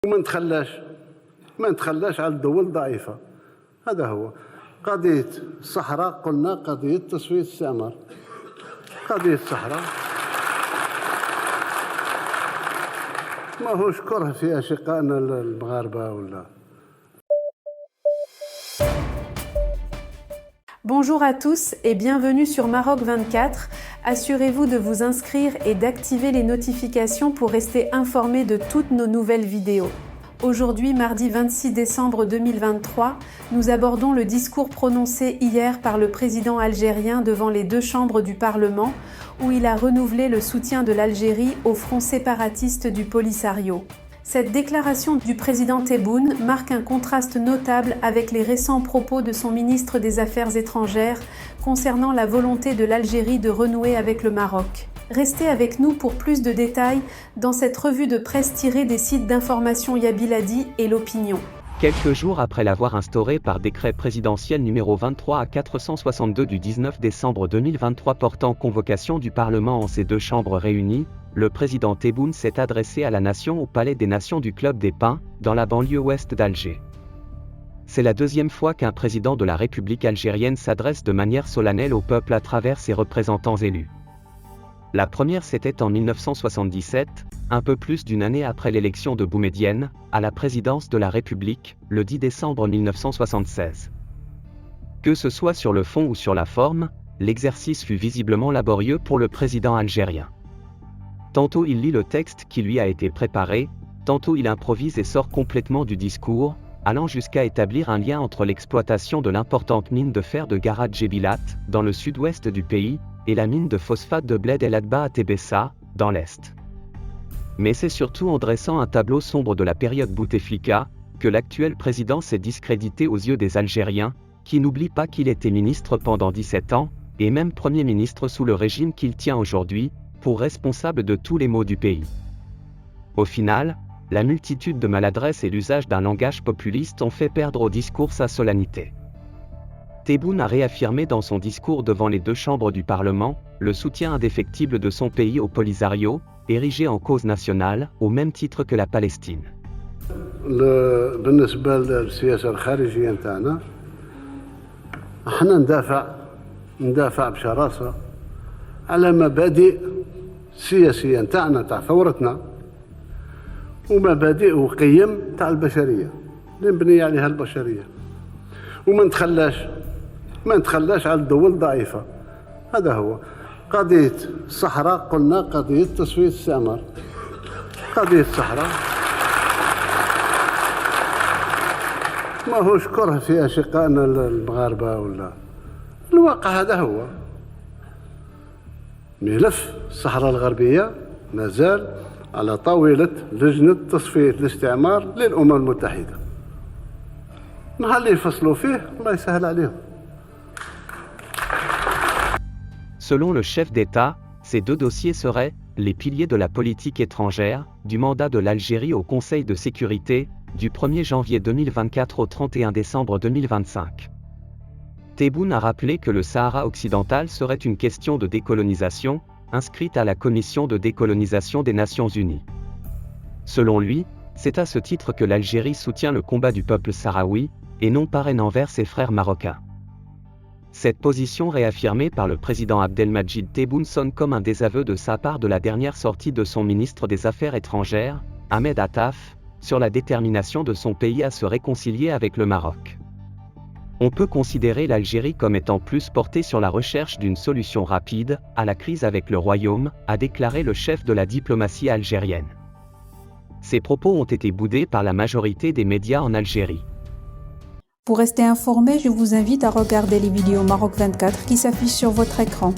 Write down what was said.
وما نتخلاش على الدول الضعيفة. هذا هو قضية الصحراء. قلنا قضية تصفية الاستعمار، قضية الصحراء ماهوش كره في أشقائنا المغاربة ولا. Bonjour à tous et bienvenue sur Maroc 24. Assurez-vous de vous inscrire et d'activer les notifications pour rester informé de toutes nos nouvelles vidéos. Aujourd'hui, mardi 26 décembre 2023, nous abordons le discours prononcé hier par le président algérien devant les deux chambres du Parlement, où il a renouvelé le soutien de l'Algérie au front séparatiste du Polisario. Cette déclaration du président Tebboune marque un contraste notable avec les récents propos de son ministre des Affaires étrangères concernant la volonté de l'Algérie de renouer avec le Maroc. Restez avec nous pour plus de détails dans cette revue de presse tirée des sites d'information Yabiladi et L'Opinion. Quelques jours après l'avoir instauré par décret présidentiel numéro 23 à 462 du 19 décembre 2023 portant convocation du Parlement en ses deux chambres réunies, le président Tebboune s'est adressé à la nation au Palais des Nations du Club des Pins, dans la banlieue ouest d'Alger. C'est la deuxième fois qu'un président de la République algérienne s'adresse de manière solennelle au peuple à travers ses représentants élus. La première c'était en 1977, un peu plus d'une année après l'élection de Boumedienne, à la présidence de la République, le 10 décembre 1976. Que ce soit sur le fond ou sur la forme, l'exercice fut visiblement laborieux pour le président algérien. Tantôt il lit le texte qui lui a été préparé, tantôt il improvise et sort complètement du discours, allant jusqu'à établir un lien entre l'exploitation de l'importante mine de fer de Garad Jebilat, dans le sud-ouest du pays, et la mine de phosphate de Bled El Adba à Tébessa, dans l'est. Mais c'est surtout en dressant un tableau sombre de la période Bouteflika, que l'actuel président s'est discrédité aux yeux des Algériens, qui n'oublient pas qu'il était ministre pendant 17 ans, et même Premier ministre sous le régime qu'il tient aujourd'hui, pour responsable de tous les maux du pays. Au final, la multitude de maladresses et l'usage d'un langage populiste ont fait perdre au discours sa solennité. Tebboune a réaffirmé dans son discours devant les deux chambres du Parlement, le soutien indéfectible de son pays au Polisario, érigé en cause nationale, au même titre que la Palestine. بالنسبة للسياسة الخارجية نتاعنا احنا ندافع بشراسة على مبادئ سياسية نتاعنا تاع ثورتنا ومبادئ وقيم تاع البشرية اللي مبنية عليها البشرية وما نتخلاش على الدول الضعيفة. هذا هو قضية الصحراء. قلنا قضية تصفية الاستعمار، قضية الصحراء ماهوش كره في أشقائنا المغاربة ولا. الواقع هذا هو ملف الصحراء الغربية ما زال على طاولة لجنة تصفية الاستعمار للأمم المتحدة. نهار اللي يفصلوا فيه الله يسهل عليهم. Selon le chef d'État, ces deux dossiers seraient les piliers de la politique étrangère, du mandat de l'Algérie au Conseil de sécurité, du 1er janvier 2024 au 31 décembre 2025. Tebboune a rappelé que le Sahara occidental serait une question de décolonisation, inscrite à la Commission de décolonisation des Nations Unies. Selon lui, c'est à ce titre que l'Algérie soutient le combat du peuple sahraoui, et non parraine envers ses frères marocains. Cette position réaffirmée par le président Abdelmadjid Tebboune sonne comme un désaveu de sa part de la dernière sortie de son ministre des Affaires étrangères, Ahmed Attaf, sur la détermination de son pays à se réconcilier avec le Maroc. On peut considérer l'Algérie comme étant plus portée sur la recherche d'une solution rapide à la crise avec le Royaume, a déclaré le chef de la diplomatie algérienne. Ces propos ont été boudés par la majorité des médias en Algérie. Pour rester informé, je vous invite à regarder les vidéos Maroc 24 qui s'affichent sur votre écran.